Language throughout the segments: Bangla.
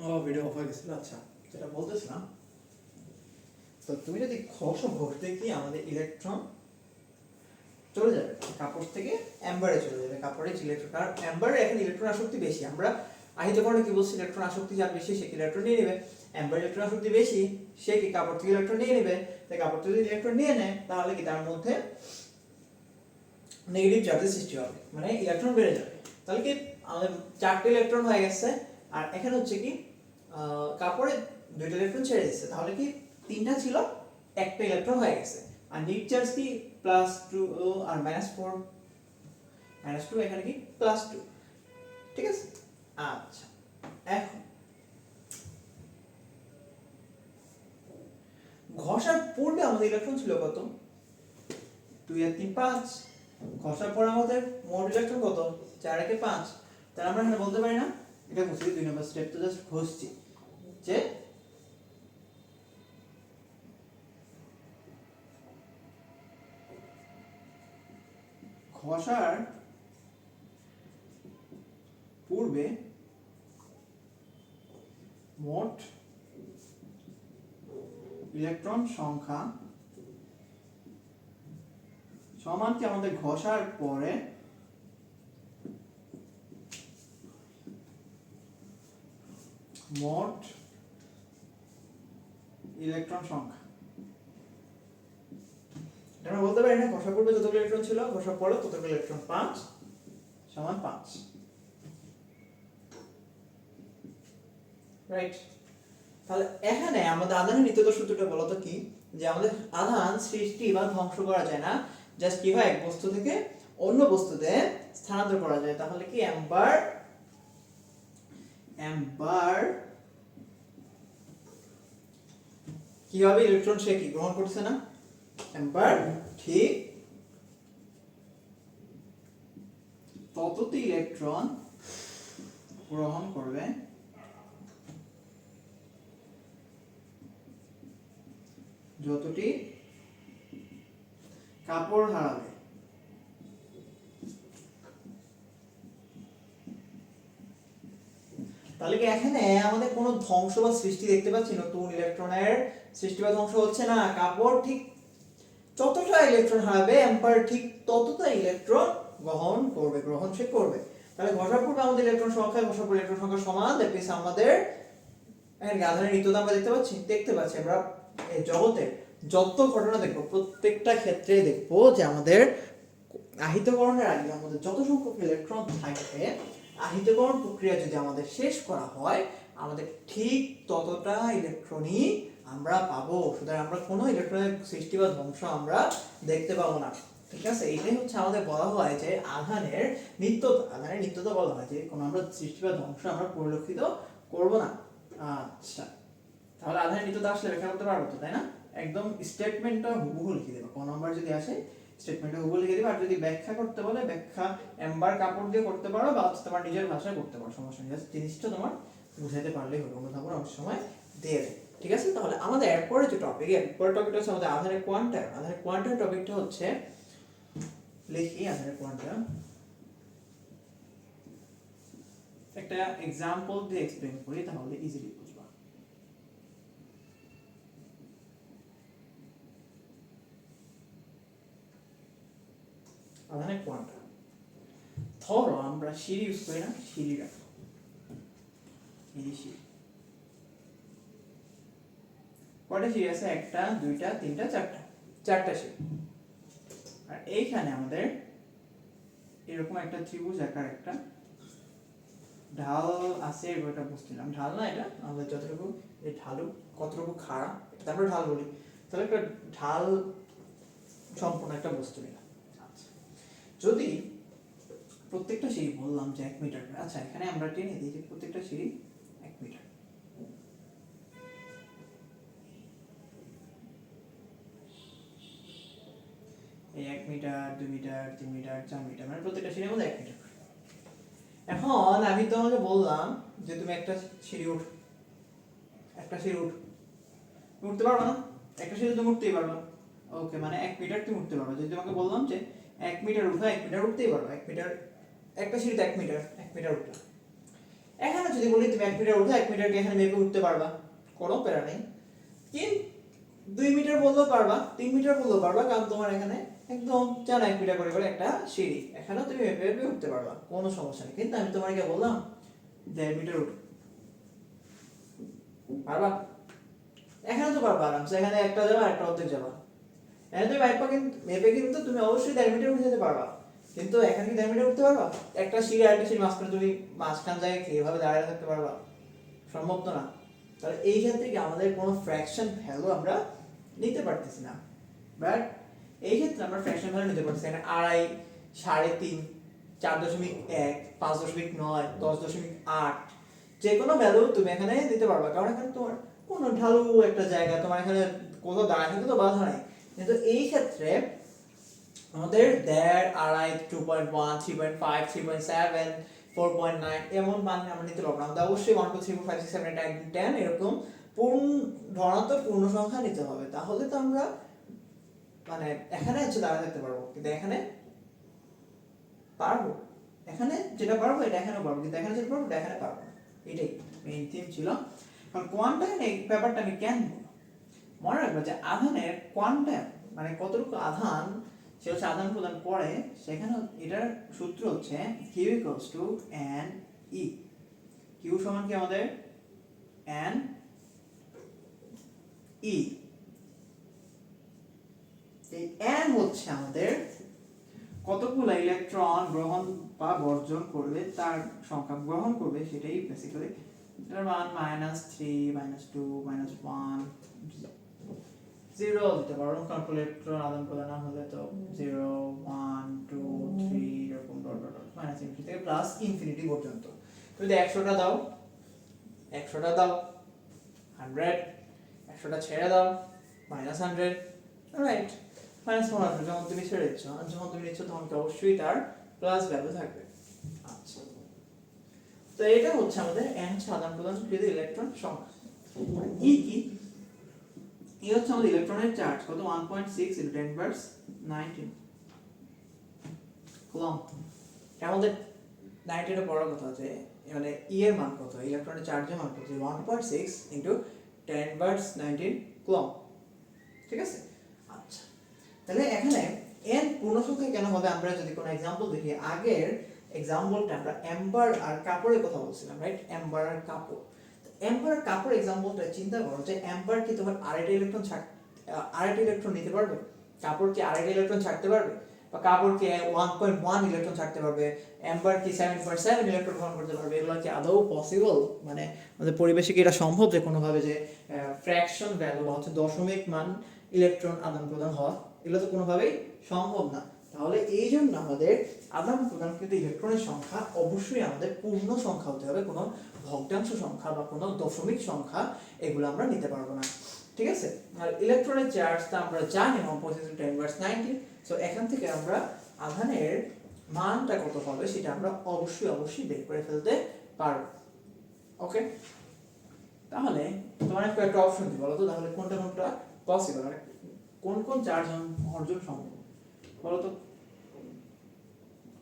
ও ভিডিও অফ হয়ে গেছিল। আচ্ছা, যেটা বলতেছিলাম, তো তুমি যদি ঘষো, ঘষতে কি আমাদের ইলেকট্রন চলে যাবে কাপড় থেকে অ্যাম্বারে চলে যাবে। কাপড়ে ইলেকট্রন, কারণ অ্যাম্বারে এখন ইলেকট্রন আসক্তি বেশি। আমরা আহিতকরণে কি বলছি, ইলেকট্রন আসক্তি যার বেশি সে ইলেকট্রন নিয়ে নেবে। অ্যাম্বার ইলেকট্রন আসক্তি বেশি, সে কি কাপড় থেকে ইলেকট্রন নিয়ে নেবে। তাই কাপড় থেকে যদি ইলেকট্রন নিয়ে নেয় তাহলে কি তার মধ্যে নেগেটিভ চার্জের সৃষ্টি হবে, মানে ইলেকট্রন বেড়ে যাবে। তাহলে কি আমাদের 4টে ইলেকট্রন হয়ে গেছে, আর এখানে হচ্ছে কি কাপড়ে 2টা ইলেকট্রন ছেড়ে দিচ্ছে, তাহলে কি 3টা ছিল, 1টা ইলেকট্রন হয়ে গেছে। আর নেট চার্জ কি +2 আর -4, -2 এখানে কি +2, ঠিক আছে। আচ্ছা, এখন ঘষার পূর্বে আমাদের ইলেকট্রন ছিল কত? 2 আর 3 5। ঘষার পর আমাদের মোট ইলেকট্রন কত? 4 আর 5। তাহলে আমরা এখানে বলতে পারি না, এটা বুঝছি 2 নম্বর স্টেপ তো জাস্ট ঘষছি, যে ঘষার পূর্বে মোট ইলেকট্রন সংখ্যা সমান কি আমাদের ঘষার পরে মোট ইলেকট্রন সংখ্যা। এটা আমরা বলতে পারি না, ঘষার পূর্বে যতগুলো ইলেকট্রন ছিল ঘষার পরে ততগুলো ইলেকট্রন 5 সমান 5, রাইট। তাহলে এখানে আমাদের আধানের নিত্যতা সূত্রটা বলতো কি, যে আমাদের আধান সৃষ্টি বা ধ্বংস করা যায় না, জাস্ট কি হয় এক বস্তু থেকে অন্য বস্তুতে স্থানান্তর করা যায়। তাহলে কি অ্যাম্বার কিভাবে ইলেকট্রন সে কি গ্রহণ করছে না, অ্যাম্বার ঠিক ততটি ইলেকট্রন গ্রহণ করবে যতটি কাপড় হারাবে। তাহলে কি এখানে আমাদের কোনো ধ্বংস বা সৃষ্টি দেখতে পাচ্ছি? নতুন ইলেকট্রনের সৃষ্টি বা ধ্বংস হচ্ছে না। কাপড় ঠিক যতটা ইলেকট্রন হারাবে, অ্যাম্পার ঠিক ততটা ইলেকট্রন গ্রহণ সে করবে। তাহলে ঘষার পূর্বে আমাদের ইলেকট্রন সংখ্যা, ঘষার পর ইলেকট্রন সংখ্যা সমান, দ্যাট মিন্স আমাদের আধানের নিত্যতা আমরা দেখতে পাচ্ছি। আমরা এই জগতে যত ঘটনা দেখবো প্রত্যেকটা ক্ষেত্রে দেখবো যে আমাদের আহিতকরণের আগে আমাদের যত সংখ্যক ইলেকট্রন থাকবে, আহিতকরণ প্রক্রিয়া যদি আমাদের শেষ করা হয়, আমাদের ঠিক ততটা ইলেকট্রনই আমরা পাবো। সুতরাং আমরা কোনো ইলেকট্রনের সৃষ্টি বা ধ্বংস আমরা দেখতে পাবো না, ঠিক আছে। এটাই হচ্ছে আমাদের বলা হয় যে আধানের নিত্যতা বলা হয় যে কোনো আমরা সৃষ্টি বা ধ্বংস আমরা পরিলক্ষিত করব না। আচ্ছা, তাহলে আধানের নিত্যতা আসলে ব্যাখ্যা করতে পারবো তো, তাই না? একদম স্টেটমেন্টটা হুবহু লিখে দেবো, কোন নাম্বার যদি আসে স্টেটমেন্টটা হুবহু লিখে দেবে। আর যদি ব্যাখ্যা করতে বলে, ব্যাখ্যা এম্বার কাপড় দিয়ে করতে পারো বা তোমার নিজের ভাষায় করতে পারো, সমস্যা নেই। জাস্ট জিনিসটা তোমার বুঝাইতে পারলেই হলো, অন্য ধাপে অনেক সময় দিয়ে দেয়, ঠিক আছে। তাহলে আমাদের এরপরে যে টপিকটা হচ্ছে আমাদের আধানের কোয়ান্টাম টপিকটা হচ্ছে, লিখি আধানের কোয়ান্টাম, একটা এক্সাম্পল দিয়ে এক্সপ্লেইন করি তাহলে ইজিলি বুঝবা। আধানের কোয়ান্টাম, ধরো আমরা সিঁড়ি ইউজ করি না, সিঁড়ি রাখো, কয়টা সিঁড়ি আছে? 1টা 2টা 3টা 4টা সিঁড়ি। আর এইখানে আমাদের এরকম একটা ত্রিভুজ আকার একটা ঢাল আছে, এটা বুঝছিলাম ঢাল না, এটা আমাদের যতটুকু এই ঢালু কতটুকু খাড়া এটা আমরা ঢাল বলি। তাহলে একটা ঢাল সম্পূর্ণ একটা বস্তু নিলাম। আচ্ছা, যদি প্রত্যেকটা সিঁড়ি বললাম যে 1 মিটার, আচ্ছা এখানে আমরা টেনে দিই যে প্রত্যেকটা সিঁড়ি 1 মিটার। এই 1 মিটার 2 মিটার 3 মিটার 4 মিটার, মানে প্রত্যেকটা সিঁড়ির মধ্যে 1 মিটার। এখন আমি তোমাকে বললাম যে তুমি একটা সিঁড়ি উঠতে পারবে না, একটা সিঁড়ি তুমি উঠতেই পারবে, ওকে, মানে 1 মিটার তুমি উঠতে পারবে। যদি তোমাকে বললাম যে 1 মিটার উঠো, 1 মিটার উঠতেই পারবে, 1 মিটার একটা সিঁড়িতে 1 মিটার উঠলা। এখানে যদি বলি তুমি 1 মিটার উঠো, 1 মিটারকে এখানে মেপে উঠতে পারবা, কোনো প্যারা নেই। কিন্তু 2 মিটার বললেও পারবা, 3 মিটার বললেও পারবা, কারণ তোমার এখানে একদম 1 মিটার করে করে একটা সিঁড়ি, এখানেও তুমি মেপে মেপে উঠতে পারবা, কোনো সমস্যা নেই। কিন্তু আমি তোমাকে বললাম 1.5 মিটার উঠো, পারবা? এখানে তো পারবা আরামসে, এখানে একটা যাবা একটা অর্ধেক যাবা, এখানে তুমি মেপে কিন্তু তুমি অবশ্যই 1.5 মিটার উঠে যেতে পারবা। কিন্তু এখানে কি 1.5 মিটার উঠতে পারবা? একটা সিঁড়ি আরেকটা সিঁড়ি মাঝখানে তুমি মাঝখান জায়গায় এভাবে দাঁড়িয়ে থাকতে পারবা? সম্ভব তো না। তাহলে এই ক্ষেত্রে কি আমাদের কোনো ফ্র্যাকশন ভ্যালু আমরা নিতে পারতেছি না। বাট এই ক্ষেত্রে আমরা ফ্র্যাকশন ভ্যালু নিতে পারতেছি, এখানে 2.5, 3.5, 4.1, 5.9, 10.8 যে কোনো ভ্যালু তুমি এখানে দিতে পারবা, কারণ এখানে তোমার কোনো ঢালু একটা জায়গা, তোমার এখানে কোথাও দাঁড়ায় থাকতে তো বাধা নাই। কিন্তু এই ক্ষেত্রে আমাদের 1.5, 2.1, 3.5, 3.7, 4.9 এমন মান আমরা নিতে পারবো না। আমাদের অবশ্যই 1 2 3 4 5 6 7 8 9 10 এরকম ধনাত্মক পূর্ণ সংখ্যা নিতে হবে, তাহলে তো আমরা মানে এখানে হচ্ছে দাঁড়ায় থাকতে পারবো। কিন্তু এখানে পারবো, এখানে যেটা পারবো এটা এখানেও পারবো, কিন্তু এখানে যেটা পারবো এটা এখানে পারবো না। এটাই মেইন থিম ছিল। কারণ কোয়ান্টাম এই ব্যাপারটা আমি কেন মনে রাখবো যে আধানের কোয়ান্টাম মানে কতটুকু আধান সে হচ্ছে আদান প্রদান করে, সেখানে এটার সূত্র হচ্ছে Q equals to n e। Q সমান কি আমাদের n e। এই n হচ্ছে আমাদের কতগুলো ইলেকট্রন গ্রহণ বা বর্জন করবে তার সংখ্যা, গ্রহণ করবে সেটাই বেসিক্যালি। এটার মান -3, -2, -1, 0 দিতে পারো, কারণ ইলেকট্রন আদান প্রদান না হলে তো 0 1 2 3 এরকম ডট ডট ডট ∞ থেকে +∞ পর্যন্ত। তুমি যদি 100টা দাও, 100টা দাও 100, 100টা ছেড়ে দাও -100, রাইট, -100 যখন তুমি ছেড়ে দিচ্ছ, আর যখন তুমি নিচ্ছ তখন তো অবশ্যই তার প্লাস ভ্যালু থাকবে। আচ্ছা, তো এটা হচ্ছে আমাদের n আদান প্রদানকৃত ইলেকট্রন সংখ্যা। ই কি? এই হচ্ছে আমাদের ইলেকট্রনের চার্জ কত, 1.6 × 10⁻19 কুলম্ব। আমাদের 90 এর পড়ার কথা আছে, মানে ই এর মান কত, ইলেকট্রনের চার্জের মান কত, 1.6 × 10⁻19 কুলম্ব। ঠিক আছে? আচ্ছা, তাহলে এখানে n পূর্ণ সংখ্যা কেন হবে, আমরা যদি কোনো एग्जांपल দেখি। আগের एग्जांपलটা আমরা এম্বার আর কাপড়ের কথা বলছিলাম, রাইট? এম্বার আর কাপড়। এম্বার আর কাপড় एग्जांपलটা চিন্তা করো যে এম্বার কি তোমার আড়াইটা ইলেকট্রন নিতে পারবে? কাপড় কি আড়াইটা ইলেকট্রন ছাড়তে পারবে? বা কাপড় কি 1.1 ইলেকট্রন ছাড়তে পারবে? এম্বার কি 7.7 ইলেকট্রন গ্রহণ করতে পারবে? এগুলো কি আদৌ পসিবল? মানে আমাদের পরিবেশে কি এটা সম্ভব যে কোনোভাবে যে ফ্র্যাকশন ভ্যালু বা হচ্ছে দশমিক মান ইলেকট্রন আদান প্রদান হওয়া, এগুলো তো কোনোভাবেই সম্ভব না। তাহলে এই জন্য আমাদের আদান প্রদানকৃত ইলেকট্রনের সংখ্যা অবশ্যই আমাদের পূর্ণ সংখ্যা হতে হবে, কোনো ভগ্নাংশ সংখ্যা বা কোনো দশমিক সংখ্যা এগুলো আমরা নিতে পারবো না। ঠিক আছে? আর ইলেকট্রনের চার্জটা আমরা জানি 1.6 × 10⁻19। সো এখান থেকে আমরা আধানের মানটা কত হবে সেটা আমরা অবশ্যই বের করে ফেলতে পারবো। ওকে, তাহলে তোমার একটা অপশন দিই, বলো তো তাহলে কোনটা কোনটা পসিবল, মানে কোন কোন চার্জ অর্জন সম্ভব, বলো তো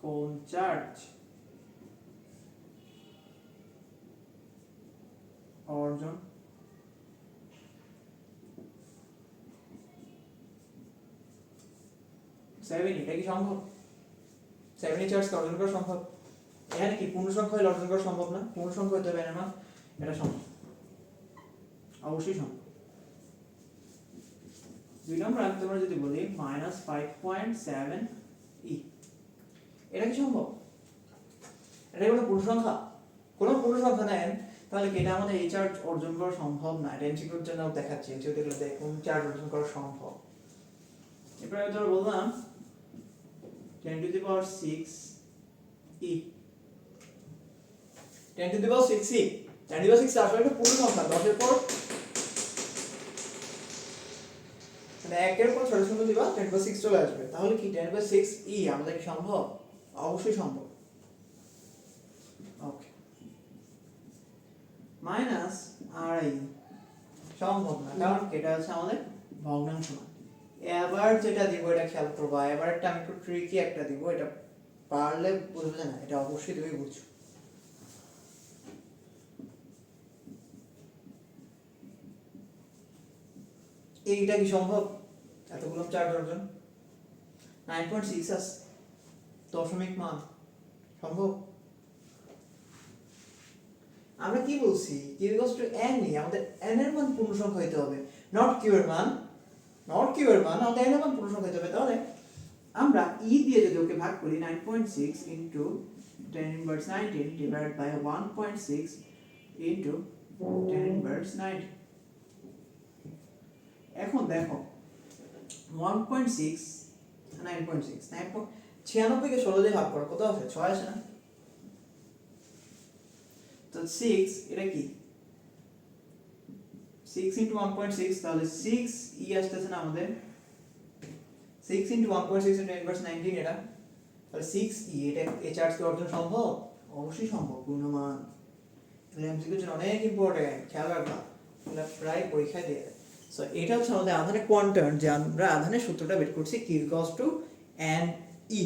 কোন চার্জ অর্জন এটা কি সম্ভব? 7 চার্জ অর্জন করা সম্ভব? এখানে কি পূর্ণ সংখ্যা হলে অর্জন করা সম্ভব না? পূর্ণ সংখ্যা হতে হবে না, এটা সম্ভব, অবশ্যই সম্ভব। 2 নম্বর আমি তোমরা যদি বলি -5.7 e, এটা কি সম্ভব? এটা কোনো পূর্ণ সংখ্যা? কোনো পূর্ণ সংখ্যা নেন তাহলে কি এটা আমাদের এই চার্জ অর্জন করা সম্ভব না? এটা এমসিকিউর জন্য দেখাচ্ছি, এমসিকিউ দেখলে কোন চার্জ অর্জন করা সম্ভব। এরপরে আমি ধরো বললাম 10⁶ e, 10⁶ e, 10⁶ আসলে একটা পূর্ণ সংখ্যা, 10 এর পর মানে 1 এর পর 6 শূন্য দিবা 10⁶ চলে আসবে। তাহলে কি 10⁶ e আমাদের কি সম্ভব? অবশ্যই সম্ভব। ওকে, -r(i) সম্ভব না, কারণ এটা হচ্ছে আমাদের ভগ্নাংশ মান। এবার যেটা দিব এটা খেয়াল করবা, এবারটা আমি একটু ট্রিকি একটা দিব, এটা পারলে বুঝবে না, এটা অবশ্যই তুমি বুঝছো। এইটা কি সম্ভব এতগুলো চার্জ অর্জন 9.6 আছে দশমিক মান সম্ভব আমরা কি বলছি q equals to n নি আমাদের n এর মান পূর্ণ সংখ্যা হইতে হবে নট q এর মান আমাদের n এর মান পূর্ণ সংখ্যা হইতে হবে তাহলে আমরা e দিয়ে যদি ওকে ভাগ করি 9.6 into 10 inverse 19 divided by 1.6 into 10 inverse 90 এখন দেখো 1.6 9.6 96 কে 16 দিয়ে ভাগ করো কত আসে 6 আসে না তো 6 এটা কি 6 into 1.6 তাহলে 6 e আসতেছে না আমাদের 6 into 1.6 into inverse 19 এটা তাহলে 6 e এটা এই চার্জ কি অর্জন সম্ভব অবশ্যই সম্ভব পূর্ণমান তাহলে এমসিকিউ জন্য অনেক ইম্পর্টেন্ট খেয়াল রাখবা তোমরা প্রায় পরীক্ষায় দিয়ে সো এটা হচ্ছে আমাদের আধানের কোয়ান্টাম যে আমরা আধানের সূত্রটা বের করছি q n e